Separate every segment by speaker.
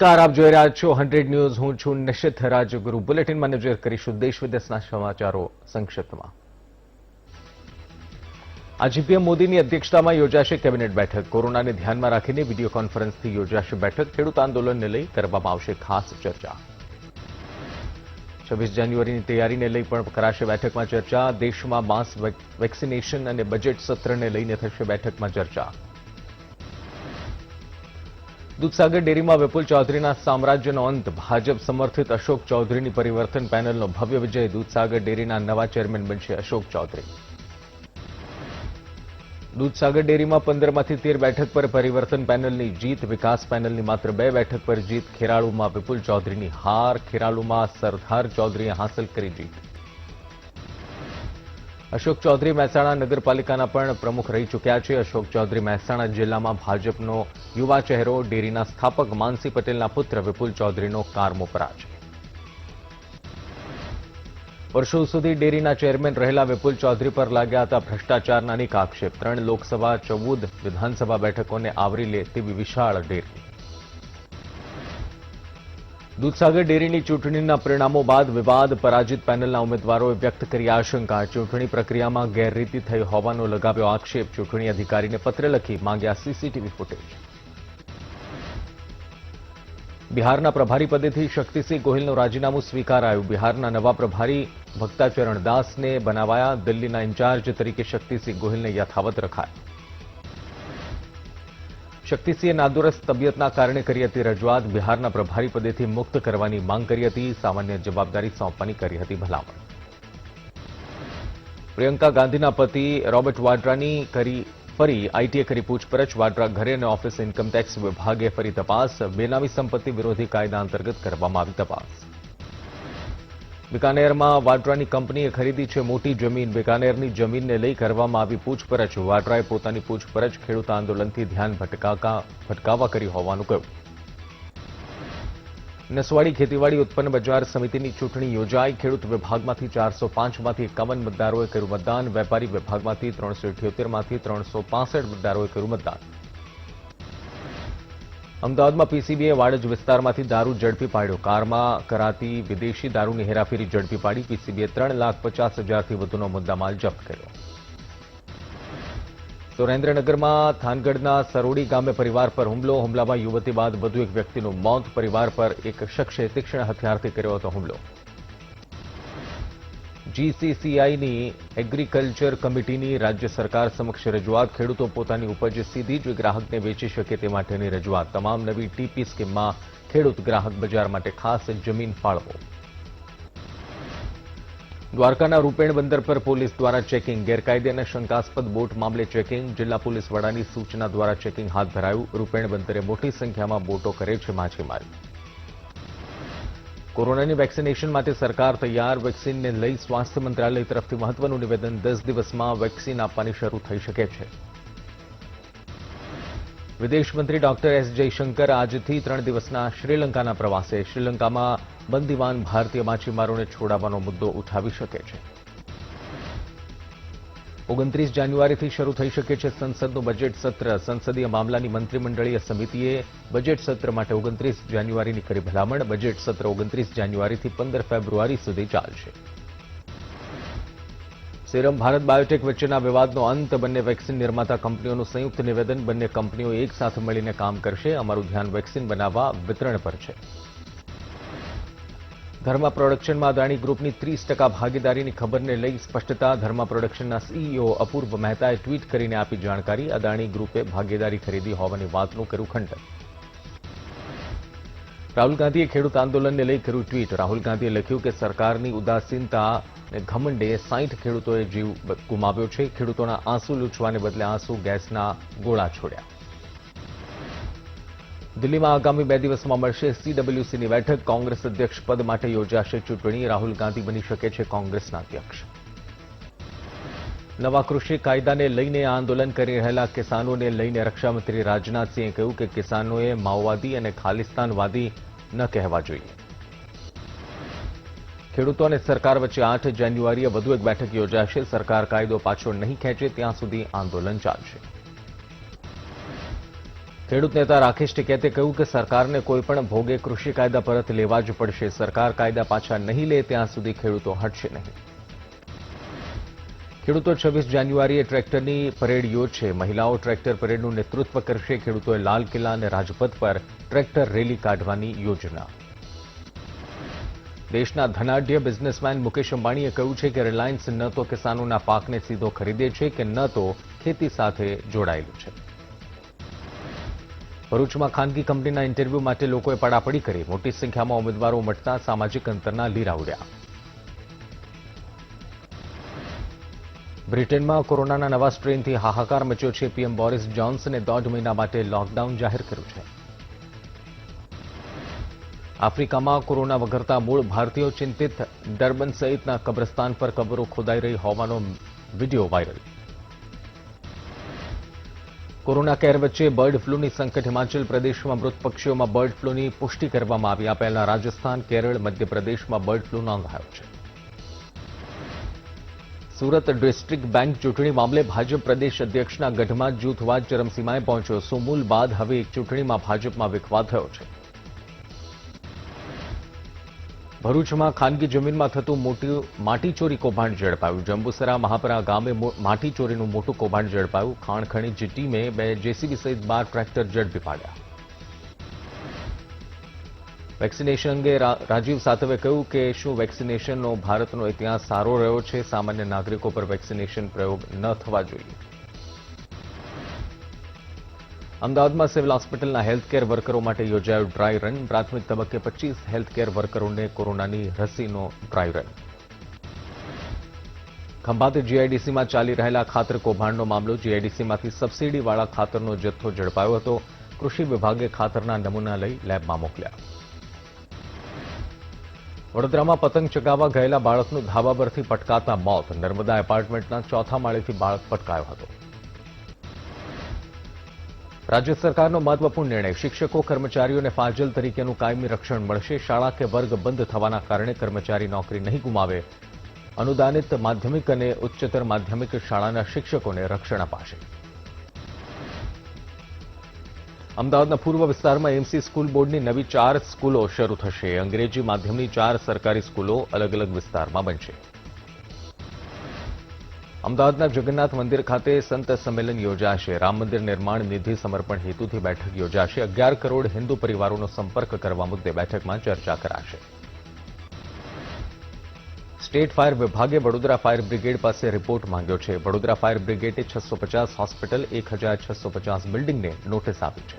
Speaker 1: નમસ્કાર, આપ જોઈ રહ્યા છો 100 ન્યૂઝ. હું છું નિશિત રાજગુરુ. બુલેટિનમાં નજર કરીશું દેશ વિદેશના સમાચારો સંક્ષિપ્તમાં. આજે પીએમ મોદીની અધ્યક્ષતામાં યોજાશે કેબિનેટ બેઠક. કોરોનાને ધ્યાનમાં રાખીને વિડીયો કોન્ફરન્સથી યોજાશે બેઠક. ખેડૂત આંદોલનને લઈ કરવામાં આવશે ખાસ ચર્ચા. 26 જાન્યુઆરીની તૈયારીને લઈ પણ કરાશે બેઠકમાં ચર્ચા. દેશમાં માસ વેક્સિનેશન અને બજેટ સત્રને લઈને થશે બેઠકમાં ચર્ચા. દૂધસાગર ડેરીમાં વિપુલ ચૌધરીના સામ્રાજ્યનો અંત. ભાજપ સમર્થિત અશોક ચૌધરીની પરિવર્તન પેનલનો ભવ્ય વિજય. દૂધસાગર ડેરીના નવા ચેરમેન બનશે અશોક ચૌધરી. દૂધસાગર ડેરીમાં 15માંથી 13 બેઠક પર પરિવર્તન પેનલની જીત. વિકાસ પેનલની માત્ર 2 બેઠક પર જીત. ખેરાલુમાં વિપુલ ચૌધરીની હાર. ખેરાલુમાં સરદાર ચૌધરીએ હાંસલ કરી જીત. અશોક ચૌધરી મહેસાણા નગરપાલિકાના પણ પ્રમુખ રહી ચૂક્યા છે. અશોક ચૌધરી મહેસાણા જિલ્લામાં ભાજપનો યુવા ચહેરો. ડેરીના સ્થાપક માનસી પટેલના પુત્ર વિપુલ ચૌધરીનો કારમો પરાજય. વર્ષો સુધી ડેરીના ચેરમેન રહેલા વિપુલ ચૌધરી પર લાગ્યા હતા ભ્રષ્ટાચારના અનેક આક્ષેપ. 3 લોકસભા 14 વિધાનસભા બેઠકોને આવરી લે તેવી વિશાળ ડેરી. દૂધસાગર ડેરીની ચૂંટણીના પરિણામો બાદ વિવાદ. પરાજિત પેનલના ઉમેદવારોએ વ્યક્ત કરી આશંકા. ચૂંટણી પ્રક્રિયામાં ગેરરીતિ થઈ હોવાનો લગાવ્યો આક્ષેપ. ચૂંટણી અધિકારીને પત્ર લખી માંગ્યા સીસીટીવી ફૂટેજ. બિહારના પ્રભારી પદેથી શક્તિસિંહ ગોહિલનું રાજીનામું સ્વીકારાયું. બિહારના નવા પ્રભારી ભક્તાચરણ દાસને બનાવાયા. દિલ્હીના ઇન્ચાર્જ તરીકે શક્તિસિંહ ગોહિલને યથાવત રખાયા. શક્તિસિંહે નાદુરસ્ત તબિયતના કારણે કરી હતી રજૂઆત. બિહારના પ્રભારી પદેથી મુક્ત કરવાની માંગ કરી હતી. સામાન્ય જવાબદારી સોંપવાની કરી હતી ભલામણ. પ્રિયંકા ગાંધીના પતિ રોબર્ટ વાડ્રાની ફરી આઈટીએ કરી પૂછપરછ. વાડ્રા ઘરે અને ઓફિસ ઇન્કમટેક્સ વિભાગે ફરી તપાસ. બેનામી સંપત્તિ વિરોધી કાયદા અંતર્ગત કરવામાં આવી તપાસ. બિકાનેરમાં વાડ્રાની કંપનીએ ખરીદી છે મોટી જમીન. બિકાનેરની જમીનને લઈ કરવામાં આવી પૂછપરછ. વાડ્રાએ પોતાની પૂછપરછ ખેડૂત આંદોલનથી ધ્યાન ભટકાવવા કરી હોવાનું કહ્યું. નસવાડી ખેતીવાડી ઉત્પન્ન બજાર સમિતિની ચૂંટણી યોજાઈ. ખેડૂત વિભાગમાંથી 405માંથી 51 મતદારોએ કર્યું મતદાન. વેપારી વિભાગમાંથી 378માંથી 365 મતદારોએ કર્યું મતદાન. અમદાવાદમાં પીસીબીએ વાડજ વિસ્તારમાંથી દારૂ ઝડપી પાડ્યો. કારમાં કરાતી વિદેશી દારૂની હેરાફેરી ઝડપી પાડી. પીસીબીએ 3,50,000થી વધુનો મુદ્દામાલ જપ્ત કર્યો. સુરેન્દ્રનગરમાં થાનગઢના સરોડી ગામે પરિવાર પર હુમલો. હુમલામાં યુવતી બાદ વધુ એક વ્યક્તિનું મોત. પરિવાર પર એક શખ્સે તીક્ષ્ણ હથિયારથી કર્યો હતો હુમલો. જીસીસીઆઈની એગ્રીકલ્ચર કમિટીની રાજ્ય સરકાર સમક્ષ રજૂઆત. ખેડૂતો પોતાની ઉપજ સીધી જ ગ્રાહકને વેચી શકે તે માટેની રજૂઆત. તમામ નવી ટીપી સ્કીમમાં ખેડૂત ગ્રાહક બજાર માટે ખાસ જમીન ફાળવો. દ્વારકાના રૂપેણ બંદર પર પોલીસ દ્વારા ચેકિંગ. ગેરકાયદે અને શંકાસ્પદ બોટ મામલે ચેકિંગ. જિલ્લા પોલીસ વડાની સૂચના દ્વારા ચેકિંગ હાથ ધરાયું. રૂપેણ બંદરે મોટી સંખ્યામાં બોટો કરે છે માછીમારી. કોરોનાની વેક્સિનેશન માટે સરકાર તૈયાર. વેક્સિનને લઈ સ્વાસ્થ્ય મંત્રાલય તરફથી મહત્વનું નિવેદન. 10 દિવસમાં વેક્સિન આપવાની શરૂ થઈ શકે છે. વિદેશ મંત્રી ડોક્ટર એસ જયશંકર આજથી 3 દિવસના શ્રીલંકાના પ્રવાસે. શ્રીલંકામાં બંદીવાન ભારતીય માછીમારોને છોડાવવાનો મુદ્દો ઉઠાવી શકે છે. 29 જાન્યુઆરીથી શરૂ થઈ શકે છે સંસદનું બજેટ સત્ર. સંસદીય મામલાની મંત્રીમંડળીય સમિતિએ બજેટ સત્ર માટે 29 જાન્યુઆરીની કરી ભલામણ. બજેટ સત્ર 29 જાન્યુઆરીથી 15 ફેબ્રુઆરી સુધી ચાલશે. સેરમ ભારત બાયોટેક વચ્ચેના વિવાદનો અંત. બંને વેક્સિન નિર્માતા કંપનીઓનું સંયુક્ત નિવેદન. બંને કંપનીઓ એક સાથે મળીને કામ કરશે. અમારું ધ્યાન વેક્સિન બનાવવા વિતરણ પર છે. ધર્મા પ્રોડક્શનમાં અદાણી ગ્રુપની 30% ભાગીદારીની ખબરને લઈ સ્પષ્ટતા. ધર્મા પ્રોડક્શનના સીઈઓ અપૂર્વ મહેતાએ ટ્વીટ કરીને આપી જાણકારી. અદાણી ગ્રુપે ભાગીદારી ખરીદી હોવાની વાતનું કર્યું ખંડન. રાહુલ ગાંધીએ ખેડૂત આંદોલનને લઈ કર્યું ટ્વીટ. રાહુલ ગાંધીએ લખ્યું કે સરકારની ઉદાસીનતા અને ઘમંડે 60 ખેડૂતોએ જીવ ગુમાવ્યો છે. ખેડૂતોના આંસુ લૂછવાને બદલે આંસુ ગેસના ગોળા છોડ્યા. દિલ્હીમાં આગામી 2 દિવસમાં મળશે સીડબ્લ્યુસીની બેઠક. કોંગ્રેસ અધ્યક્ષ પદ માટે યોજાશે ચૂંટણી. રાહુલ ગાંધી બની શકે છે કોંગ્રેસના અધ્યક્ષ. નવા કૃષિ કાયદાને લઈને આંદોલન કરી રહેલા કિસાનોને લઈને રક્ષામંત્રી રાજનાથસિંહે કહ્યું કે કિસાનોએ માઓવાદી અને ખાલિસ્તાનવાદી ન કહેવા જોઈએ. ખેડૂતો અને સરકાર વચ્ચે 8 જાન્યુઆરીએ વધુ એક બેઠક યોજાશે. સરકાર કાયદો પાછો નહીં ખેંચે ત્યાં સુધી આંદોલન ચાલશે. ખેડૂત નેતા રાકેશ ટિકૈતે કહ્યું કે સરકારને કોઈપણ ભોગે કૃષિ કાયદા પરત લેવા જ પડશે. સરકાર કાયદા પાછા નહીં લે ત્યાં સુધી ખેડૂતો હટશે નહીં. ખેડૂતો 26 જાન્યુઆરીએ ટ્રેક્ટરની પરેડ યોજશે. મહિલાઓ ટ્રેક્ટર પરેડનું નેતૃત્વ કરશે. ખેડૂતોએ લાલ કિલ્લા અને રાજપથ પર ટ્રેક્ટર રેલી કાઢવાની યોજના. દેશના ધનાઢ્ય બિઝનેસમેન મુકેશ અંબાણીએ કહ્યું છે કે રિલાયન્સ ન તો કિસાનોના પાકને સીધો ખરીદે છે કે ન તો ખેતી સાથે જોડાયેલું છે. ભરૂચમાં ખાનગી કંપનીના ઇન્ટરવ્યૂ માટે લોકોએ પડાપડી કરી. મોટી સંખ્યામાં ઉમેદવારો ઉમટતા સામાજિક અંતરના લીરા ઉડ્યા. બ્રિટનમાં કોરોનાના નવા સ્ટ્રેનથી હાહાકાર મચ્યો છે. પીએમ બોરિસ જોન્સને 1.5 મહિના માટે લોકડાઉન જાહેર કર્યું છે. આફ્રિકામાં કોરોના વગરતા મૂળ ભારતીયો ચિંતિત. ડર્બન સહિતના કબ્રસ્તાન પર કબરો ખોદાઈ રહી હોવાનો વિડીયો વાયરલ. કોરોના કેર વચ્ચે બર્ડ ફ્લૂની સંકટ. હિમાચલ પ્રદેશમાં મૃત પક્ષીઓમાં બર્ડ ફ્લૂની પુષ્ટિ કરવામાં આવી. આ પહેલા રાજસ્થાન, કેરળ, મધ્યપ્રદેશમાં બર્ડ ફ્લૂ નોંધાયો છે. સુરત ડિસ્ટ્રિક્ટ બેંક ચૂંટણી મામલે ભાજપ પ્રદેશ અધ્યક્ષના ગઢમાં જૂથવાદ ચરમસીમાએ પહોંચ્યો. સુમૂલ બાદ હવે એક ચૂંટણીમાં ભાજપમાં વિખવાદ થયો છે. ભરૂચમાં ખાનગી જમીનમાં થતું મોટું માટીચોરી કૌભાંડ ઝડપાયું. જંબુસરા મહાપરા ગામે માટીચોરીનું મોટું કૌભાંડ ઝડપાયું. ખાણ ખનીજ ટીમે 2 જેસીબી સહિત 12 ટ્રેક્ટર ઝડપી પાડ્યા. વેક્સિનેશન અંગે રાજીવ સાતવે કહ્યું કે શું વેક્સિનેશનનો ભારતનો ઇતિહાસ સારો રહ્યો છે. સામાન્ય નાગરિકો પર વેક્સિનેશન પ્રયોગ ન થવા જોઈએ. અમદાવાદમાં સિવિલ હોસ્પિટલના હેલ્થકેર વર્કરો માટે યોજાયું ડ્રાય રન. પ્રાથમિક તબક્કે 25 હેલ્થકેર વર્કરોને કોરોનાની રસીનો ડ્રાય રન. ખંભાત જીઆઈડીસીમાં ચાલી રહેલા ખાતર કૌભાંડનો મામલો. જીઆઈડીસીમાંથી સબસિડીવાળા ખાતરનો જથ્થો ઝડપાયો હતો. કૃષિ વિભાગે ખાતરના નમૂના લઈ લેબમાં મોકલ્યા. વડોદરામાં પતંગ ચગાવવા ગયેલા બાળકનું ધાબા પરથી પટકાતા મોત. નર્મદા એપાર્ટમેન્ટના 4થા માળેથી બાળક પટકાયો હતો. રાજ્ય સરકારનો મહત્વપૂર્ણ નિર્ણય. શિક્ષકો કર્મચારીઓને ફાજલ તરીકેનું કાયમી રક્ષણ મળશે. શાળા કે વર્ગ બંધ થવાના કારણે કર્મચારી નોકરી નહીં ગુમાવે. અનુદાનિત માધ્યમિક અને ઉચ્ચતર માધ્યમિક શાળાના શિક્ષકોને રક્ષણ અપાશે. અમદાવાદના પૂર્વ વિસ્તારમાં એમસી સ્કૂલ બોર્ડની નવી 4 સ્કૂલો શરૂ થશે. અંગ્રેજી માધ્યમની 4 સરકારી સ્કૂલો અલગ અલગ વિસ્તારમાં બનશે. અમદાવાદના જગન્નાથ મંદિર ખાતે સંત સંમેલન યોજાશે. રામ મંદિર નિર્માણ નિધિ સમર્પણ હેતુથી બેઠક યોજાશે. 11 કરોડ હિન્દુ પરિવારોનો સંપર્ક કરવા મુદ્દે બેઠકમાં ચર્ચા કરાશે. સ્ટેટ ફાયર વિભાગે વડોદરા ફાયર બ્રિગેડ પાસે રિપોર્ટ માંગ્યો છે. વડોદરા ફાયર બ્રિગેડે 650 હોસ્પિટલ, 1650 બિલ્ડિંગને નોટિસ આપી છે.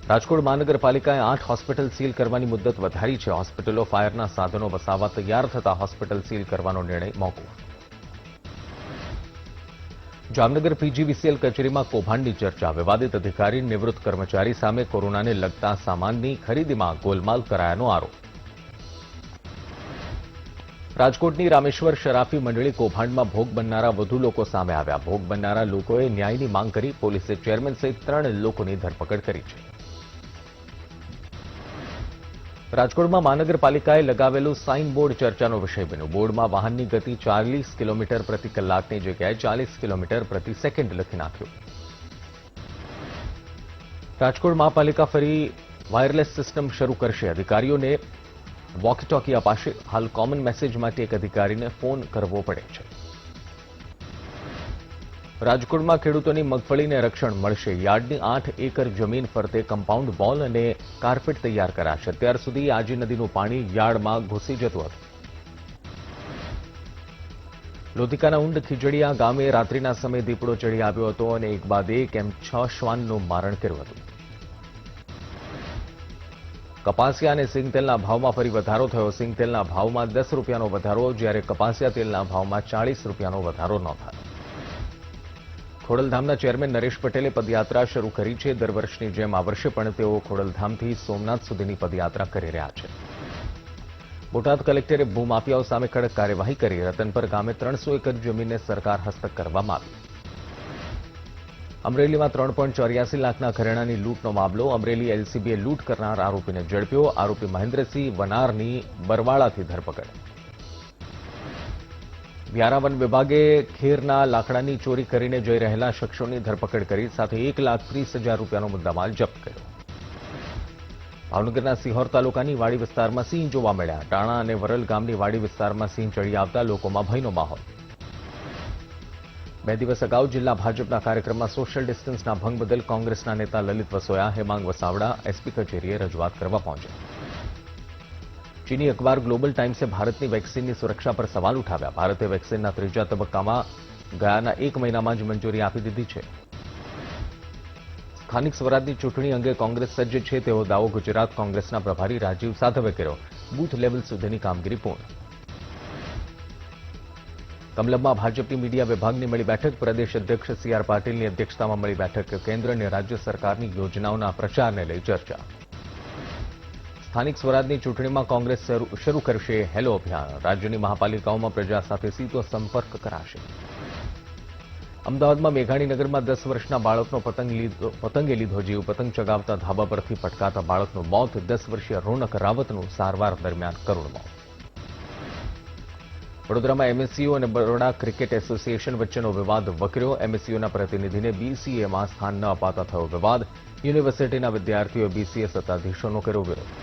Speaker 1: રાજકોટ મહાનગરપાલિકાએ 8 હોસ્પિટલ સીલ કરવાની મુદ્દત વધારી છે. હોસ્પિટલો ફાયરના સાધનો વસાવવા તૈયાર થતા હોસ્પિટલ સીલ કરવાનો નિર્ણય મોકૂફ. જામનગર પીજીવીસીએલ કચેરીમાં કૌભાંડની ચર્ચા. વિવાદિત અધિકારી નિવૃત્ત કર્મચારી સામે કોરોનાને લગતા સામાનની ખરીદીમાં ગોલમાલ કરાયાનો આરોપ. રાજકોટની રામેશ્વર શરાફી મંડળી કૌભાંડમાં ભોગ બનનારા વધુ લોકો સામે આવ્યા. ભોગ બનનારા લોકોએ ન્યાયની માંગ કરી. પોલીસે ચેરમેન સહિત 3 લોકોની ધરપકડ કરી છે. રાજકોટમાં મહાનગરપાલિકાએ લગાવેલું સાઇન બોર્ડ ચર્ચાનો વિષય બન્યું. બોર્ડમાં વાહનની ગતિ 40 કિલોમીટર પ્રતિ કલાકની જગ્યાએ 40 કિલોમીટર પ્રતિ સેકન્ડ લખી નાખ્યું. રાજકોટ મહાપાલિકા ફરી વાયરલેસ સિસ્ટમ શરૂ કરશે. અધિકારીઓને વોકી-ટોકી અપાશે. હાલ કોમન મેસેજ માટે એક અધિકારીને ફોન કરવો પડે છે. રાજકોટમાં ખેડૂતોની મગફળીને રક્ષણ મળશે. યાર્ડની 8 એકર જમીન ફરતે કમ્પાઉન્ડ વોલ અને કાર્પેટ તૈયાર કરાશે. અત્યાર સુધી આજી નદીનું પાણી યાર્ડમાં ઘૂસી જતું હતું. લોધિકાના ઊંડ ખીજડીયા ગામે રાત્રિના સમયે દીપડો ચડી આવ્યો હતો અને એક બાદ એક એમ 6 શ્વાનનું મારણ કર્યું હતું. કપાસિયા અને સિંગતેલના ભાવમાં ફરી વધારો થયો. સિંગતેલના ભાવમાં 10 રૂપિયાનો વધારો, જ્યારે કપાસિયા તેલના ભાવમાં 40 રૂપિયાનો વધારો નોંધાયો. ખોડલધામના ચેરમેન નરેશ પટેલે પદયાત્રા શરૂ કરી છે. દર વર્ષની જેમ આ વર્ષે પણ તેઓ ખોડલધામથી સોમનાથ સુધીની પદયાત્રા કરી રહ્યા છે. બોટાદ કલેક્ટરે ભૂમાફિયાઓ સામે કડક કાર્યવાહી કરી. રતનપર ગામે 300 એકર જમીનને સરકાર હસ્તક કરવામાં આવી. અમરેલીમાં 3.84 લાખના ઘરેણાની લૂંટનો મામલો. અમરેલી એલસીબીએ લૂંટ કરનાર આરોપીને ઝડપ્યો. આરોપી મહેન્દ્રસિંહ વનારની બરવાળાથી ધરપકડ. વ્યારા વન વિભાગે ખેરના લાકડાની ચોરી કરીને જઈ રહેલા શખ્સોની ધરપકડ કરી, સાથે 1,30,000 રૂપિયાનો મુદ્દામાલ જપ્ત કર્યો. ભાવનગરના સિહોર તાલુકાની વાડી વિસ્તારમાં સિંહ જોવા મળ્યા. ટાણા અને વરલ ગામની વાડી વિસ્તારમાં સિંહ ચડી આવતા લોકોમાં ભયનો માહોલ. 2 દિવસ અગાઉ જિલ્લા ભાજપના કાર્યક્રમમાં સોશિયલ ડિસ્ટન્સના ભંગ બદલ કોંગ્રેસના નેતા લલિત વસોયા હેમાંગ વસાવડા એસપી કચેરીએ રજૂઆત કરવા પહોંચ્યા. ચીની અખબાર ગ્લોબલ ટાઇમ્સે ભારતની વેક્સિનની સુરક્ષા પર સવાલ ઉઠાવ્યા. ભારતે વેક્સિનના 3જા તબક્કામાં ગયાના 1 મહિનામાં જ મંજૂરી આપી દીધી છે. સ્થાનિક સ્વરાજની ચૂંટણી અંગે કોંગ્રેસ સજ્જ છે તેવો દાવો ગુજરાત કોંગ્રેસના પ્રભારી રાજીવ સાતવે કર્યો. બૂથ લેવલ સુધીની કામગીરી પૂર્ણ. કમલમમાં ભાજપની મીડિયા વિભાગની મળી બેઠક. પ્રદેશ અધ્યક્ષ સી.આર. પાટીલની અધ્યક્ષતામાં મળી બેઠક. કેન્દ્ર અને રાજ્ય સરકારની યોજનાઓના પ્રચારને લઈ ચર્ચા. સ્થાનિક સ્વરાજની ચૂંટણીમાં કોંગ્રેસ શરૂ કરશે હેલો અભિયાન. રાજ્યની મહાપાલિકાઓમાં પ્રજા સાથે સીધો સંપર્ક કરાશે. અમદાવાદમાં મેઘાણીનગરમાં 10 વર્ષના બાળકનો પતંગે લીધો જીવ. પતંગ ચગાવતા ધાબા પરથી પટકાતા બાળકનું મોત. 10 વર્ષીય રોનક રાવતનું સારવાર દરમિયાન કરુણ મોત. વડોદરામાં એમએસયુ અને બરોડા ક્રિકેટ એસોસિએશન વચ્ચેનો વિવાદ વકર્યો. એમએસયુના પ્રતિનિધિને બીસીએમાં સ્થાન ન અપાતા થયો વિવાદ. યુનિવર્સિટીના વિદ્યાર્થીઓએ બીસીએ સત્તાધીશોનો કર્યો વિરોધ.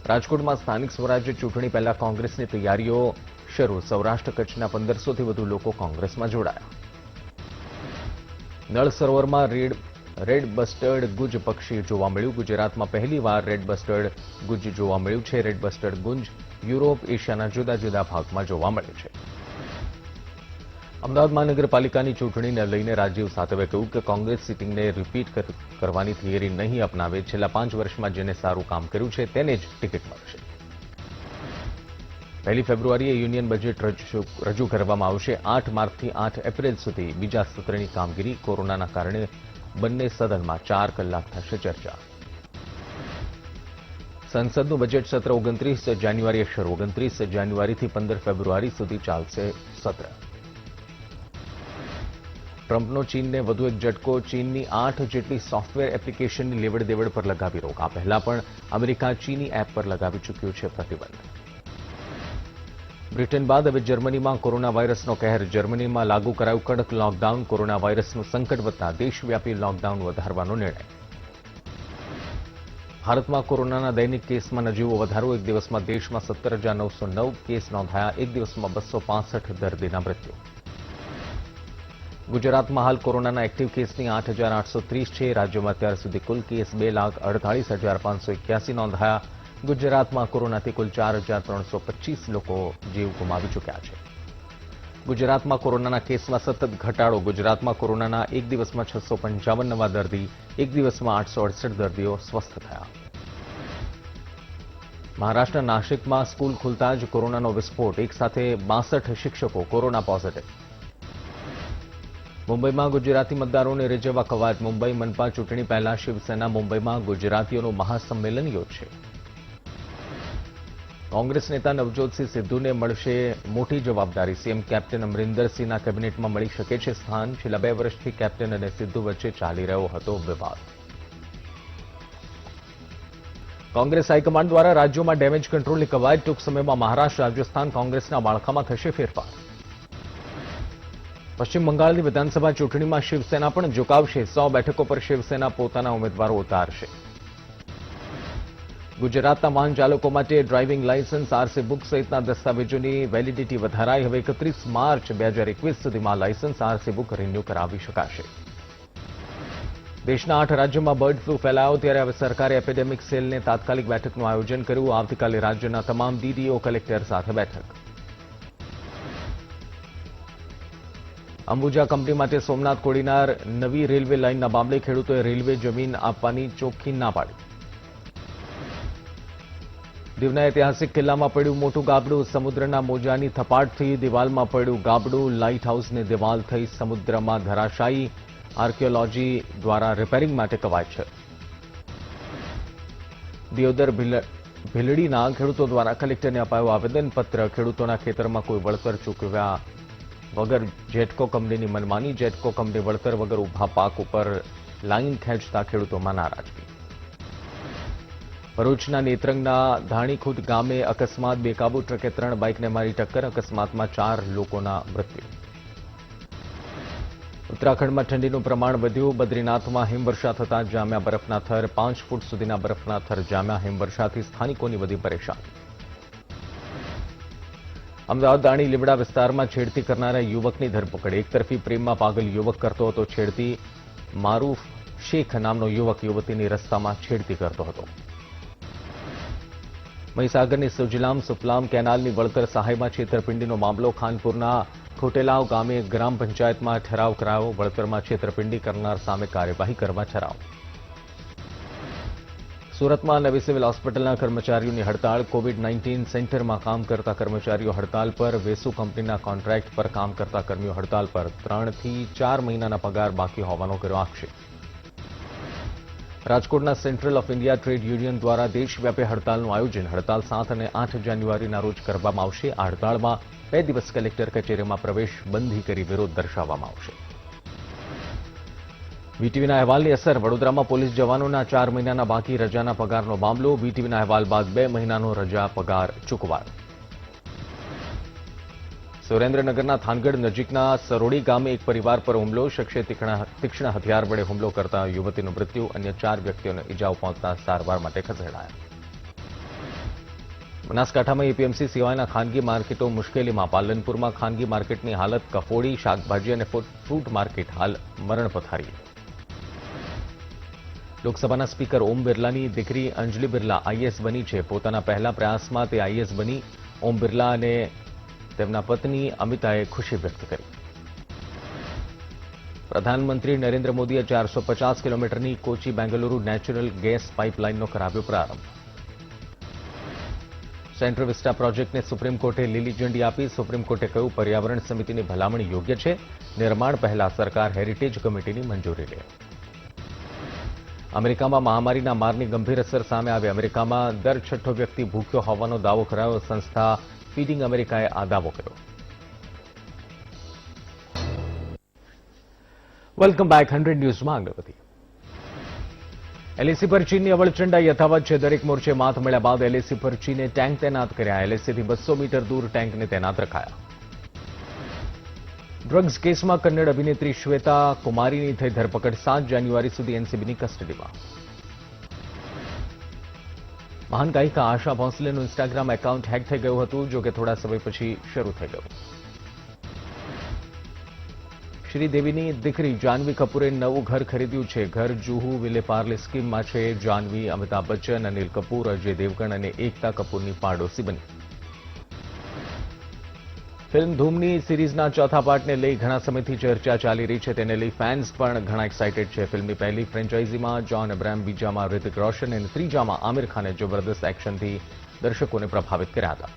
Speaker 1: રાજકોટમાં સ્થાનિક સ્વરાજ્ય ચૂંટણી પહેલા કોંગ્રેસની તૈયારીઓ શરૂ. સૌરાષ્ટ્ર કચ્છના 1500થી વધુ લોકો કોંગ્રેસમાં જોડાયા. નળ સરોવરમાં રેડ બસ્ટર્ડ ગુજ પક્ષી જોવા મળ્યું. ગુજરાતમાં પહેલીવાર રેડ બસ્ટર્ડ ગુજ જોવા મળ્યું છે. રેડ બસ્ટર્ડ ગુંજ યુરોપ, એશિયાના જુદા જુદા ભાગમાં જોવા મળે છે. અમદાવાદ મહાનગરપાલિકાની ચૂંટણીને લઈને રાજીવ સાતવે કહ્યું કે કોંગ્રેસ સિટિંગને રિપીટ કરવાની થિયરી નહીં અપનાવે. છેલ્લા 5 વર્ષમાં જેને સારું કામ કર્યું છે તેને જ ટિકિટ મળશે. 1 ફેબ્રુઆરીએ યુનિયન બજેટ રજૂ કરવામાં આવશે. 8 માર્ચથી 8 એપ્રિલ સુધી બીજા સત્રની કામગીરી. કોરોનાના કારણે બંને સદનમાં 4 કલાક થશે ચર્ચા. સંસદનું બજેટ સત્ર 29 જાન્યુઆરીએ શરૂ. 29 જાન્યુઆરીથી 15 ફેબ્રુઆરી સુધી ચાલશે સત્ર. ટ્રમ્પનો ચીનને વધુ એક ઝટકો. ચીનની 8 જેટલી સોફ્ટવેર એપ્લિકેશનની લેવડ દેવડ પર લગાવી રોક. આ પહેલા પણ અમેરિકા ચીની એપ પર લગાવી ચૂક્યું છે પ્રતિબંધ. બ્રિટન બાદ હવે જર્મનીમાં કોરોના વાયરસનો કહેર. જર્મનીમાં લાગુ કરાયું કડક લોકડાઉન. કોરોના વાયરસનું સંકટ વધતા દેશવ્યાપી લોકડાઉન વધારવાનો નિર્ણય. ભારતમાં કોરોનાના દૈનિક કેસમાં નજીવો વધારો. એક દિવસમાં દેશમાં 17,909 કેસ નોંધાયા. એક દિવસમાં 265 દર્દીના મૃત્યુ. ગુજરાતમાં હાલ કોરોનાના એક્ટિવ કેસની 8,830 છે. રાજ્યમાં અત્યાર સુધી કુલ કેસ 2,48,581 નોંધાયા. ગુજરાતમાં કોરોનાથી કુલ 4,325 લોકો જીવ ગુમાવી ચૂક્યા છે. ગુજરાતમાં કોરોનાના કેસમાં સતત ઘટાડો. ગુજરાતમાં કોરોનાના એક દિવસમાં 655 નવા દર્દી. એક દિવસમાં 868 દર્દીઓ સ્વસ્થ થયા. મહારાષ્ટ્રના નાસિકમાં સ્કૂલ ખુલતા જ કોરોનાનો વિસ્ફોટ. એક સાથે 62 શિક્ષકો કોરોના પોઝિટિવ. મુંબઈમાં ગુજરાતી મતદારોને રીઝવવા કવાયત. મુંબઈ મનપા ચૂંટણી પહેલા શિવસેના મુંબઈમાં ગુજરાતીઓનું મહાસંમેલન યોજશે. કોંગ્રેસ નેતા નવજોતસિંહ સિદ્ધુને મળશે મોટી જવાબદારી. સીએમ કેપ્ટન અમરિંદરસિંહના કેબિનેટમાં મળી શકે છે સ્થાન. છેલ્લા 2 વર્ષથી કેપ્ટન અને સિદ્ધુ વચ્ચે ચાલી રહ્યો હતો વિવાદ. કોંગ્રેસ હાઈકમાન્ડ દ્વારા રાજ્યોમાં ડેમેજ કંટ્રોલની કવાયત. ટૂંક સમયમાં મહારાષ્ટ્ર, રાજસ્થાન કોંગ્રેસના માળખામાં થશે ફેરફાર. પશ્ચિમ બંગાળની વિધાનસભા ચૂંટણીમાં શિવસેના પણ ઝુકાવશે. 100 બેઠકો પર શિવસેના પોતાના ઉમેદવારો ઉતારશે. ગુજરાતના વાહન ચાલકો માટે ડ્રાઇવિંગ લાયસન્સ, આરસી બુક સહિતના દસ્તાવેજોની વેલિડિટી વધારાઈ. હવે 31 માર્ચ 2021 સુધીમાં લાયસન્સ, આરસી બુક રિન્યૂ કરાવી શકાશે. દેશના 8 રાજ્યોમાં બર્ડ ફ્લૂ ફેલાયો ત્યારે હવે સરકારે એપિડેમિક સેલને તાત્કાલિક બેઠકનું આયોજન કર્યું. આવતીકાલે રાજ્યના તમામ ડીડીઓ કલેક્ટર સાથે બેઠક. અંબુજા કંપની માટે સોમનાથ કોડીનાર નવી રેલવે લાઇનના મામલે ખેડૂતોએ રેલવે જમીન આપવાની ચોખ્ખી ના પાડી. દીવના ઐતિહાસિક કિલ્લામાં પડ્યું મોટું ગાબડું. સમુદ્રના મોજાની થપાટથી દિવાલમાં પડ્યું ગાબડું. લાઇટ હાઉસની દિવાલ થઈ સમુદ્રમાં ધરાશાયી. આર્કિયોલોજી દ્વારા રિપેરિંગ માટે કવાયત છે. દિયોદર ભીલડીના ખેડૂતો દ્વારા કલેક્ટરને અપાયું આવેદનપત્ર. ખેડૂતોના ખેતરમાં કોઈ વળતર ચૂકવ્યા વગર જેટકો કંપનીની મનમાની. જેટકો કંપની વળતર વગર ઉભા પાક ઉપર લાઇન ખેંચતા ખેડૂતોમાં નારાજગી. ભરૂચના નેત્રંગના ધાણીખુદ ગામે અકસ્માત, બેકાબુ ટ્રકે 3 બાઇકને મારી ટક્કર. અકસ્માતમાં 4 લોકોના મૃત્યુ. ઉત્તરાખંડમાં ઠંડીનું પ્રમાણ વધ્યું. બદ્રીનાથમાં હિમવર્ષા થતાં જામ્યા બરફના થર. 5 ફૂટ સુધીના બરફના થર જામ્યા. હિમવર્ષાથી સ્થાનિકોની વધી પરેશાની. અમદાવાદ દાણી લીમડા વિસ્તારમાં છેડતી કરનારા યુવકની ધરપકડ. એકતરફી પ્રેમમાં પાગલ યુવક કરતો હતો છેડતી. મારૂફ શેખ નામનો યુવક યુવતીની રસ્તામાં છેડતી કરતો હતો. મહીસાગરની સુજલામ સુફલામ કેનાલની વળતર સહાયમાં છેતરપિંડીનો મામલો. ખાનપુરના ખોટેલાવ ગામે ગ્રામ પંચાયતમાં ઠરાવ કરાયો. વળતરમાં છેતરપિંડી કરનાર સામે કાર્યવાહી કરવા ઠરાવ. સુરતમાં નવી સિવિલ હોસ્પિટલના કર્મચારીઓની હડતાળ. કોવિડ-19 સેન્ટરમાં કામ કરતા કર્મચારીઓ હડતાળ પર. વેસુ કંપનીના કોન્ટ્રાક્ટ પર કામ કરતા કર્મીઓ હડતાળ પર. 3 થી 4 મહિનાના પગાર બાકી હોવાનો કર્યો આક્ષેપ. રાજકોટના central of India trade union દ્વારા દેશવ્યાપી હડતાલનું આયોજન. હડતાલ 7 અને 8 જાન્યુઆરીના રોજ કરવામાં આવશે. આ હડતાળમાં 2 દિવસ કલેક્ટર કચેરીમાં પ્રવેશ બંધી કરી વિરોધ દર્શાવવામાં આવશે. વીટીવીના અહેવાલની અસર. વડોદરામાં પોલીસ જવાનોના 4 મહિનાના બાકી રજાના પગારનો મામલો. વીટીવીના અહેવાલ બાદ 2 મહિનાનો રજા પગાર ચૂકવાયો. સુરેન્દ્રનગરના થાનગઢ નજીકના સરોડી ગામે એક પરિવાર પર હુમલો. શખ્સે તીક્ષ્ણ હથિયાર વડે હુમલો કરતા યુવતીનું મૃત્યુ. અન્ય 4 વ્યક્તિઓને ઇજાઓ પહોંચતા સારવાર માટે ખસેડાયા. બનાસકાંઠામાં એપીએમસી સિવાયના ખાનગી માર્કેટો મુશ્કેલીમાં. પાલનપુરમાં ખાનગી માર્કેટની હાલત કફોડી. શાકભાજી અને ફ્રૂટ માર્કેટ હાલ મરણ પથારી. લોકસભાના સ્પીકર ઓમ બિરલાની દીકરી અંજલિ બિરલા આઈએએસ બની છે. પોતાના પહેલા પ્રયાસમાં તે આઈએએસ બની. ઓમ બિરલા અને તેમના પત્ની અમિતાએ ખુશી વ્યક્ત કરી. પ્રધાનમંત્રી નરેન્દ્ર મોદીએ 450 કિલોમીટરની કોચી બેંગલુરુ નેચરલ ગેસ પાઇપલાઇનનો કરાવ્યો પ્રારંભ. સેન્ટ્રલ વિસ્ટા પ્રોજેક્ટને સુપ્રીમ કોર્ટે લીલી ઝંડી આપી. સુપ્રીમ કોર્ટે કહ્યું, પર્યાવરણ સમિતિની ભલામણ યોગ્ય છે. નિર્માણ પહેલા સરકાર હેરિટેજ કમિટીની મંજૂરી લે. અમેરિકામાં મહામારીના મારની ગંભીર અસર સામે આવી. અમેરિકામાં દર 6ઠ્ઠો વ્યક્તિ ભૂખ્યો હોવાનો દાવો કરાયો. સંસ્થા ફીડિંગ અમેરિકાએ આ દાવો કર્યો. Welcome back. 100 ન્યૂઝમાં આગળ વધી. એલએસી પર ચીનની અવળચંડા યથાવત છે. દરેક મોરચે માત મળ્યા બાદ એલએસી પર ચીને ટેન્ક તૈનાત કર્યા. એલએસીથી 200 મીટર દૂર ટેન્કને તૈનાત રખાયા. ડ્રગ્સ કેસમાં કન્નડ અભિનેત્રી શ્વેતા કુમારીની થઈ ધરપકડ. 7 જાન્યુઆરી સુધી એનસીબીની કસ્ટડીમાં. મહાન ગાયિકા આશા ભોંસલેનું ઇન્સ્ટાગ્રામ એકાઉન્ટ હેક થઈ ગયું હતું. જો કે થોડા સમય પછી શરૂ થઈ ગયું. શ્રીદેવીની દીકરી જાહ્નવી કપૂરે નવું ઘર ખરીદ્યું છે. ઘર જુહુ વિલેપાર્લે સ્કીમમાં છે. જાહ્નવી અમિતાભ બચ્ચન, અનિલ કપૂર, અજય દેવગણ અને એકતા કપૂરની પાડોશી બની. ફિલ્મ ધૂમની સિરીઝના ચોથા પાર્ટને લઈ ઘણા સમયથી ચર્ચા ચાલી રહી છે. તેને લઈ ફેન્સ પણ ઘણા એક્સાઇટેડ છે. ફિલ્મની પહેલી ફ્રેન્ચાઇઝીમાં જોન અબ્રાહમ, બીજામાં રિતિક રોશન અને ત્રીજામાં આમિર ખાને જબરદસ્ત એક્શનથી દર્શકોને પ્રભાવિત કર્યા હતા.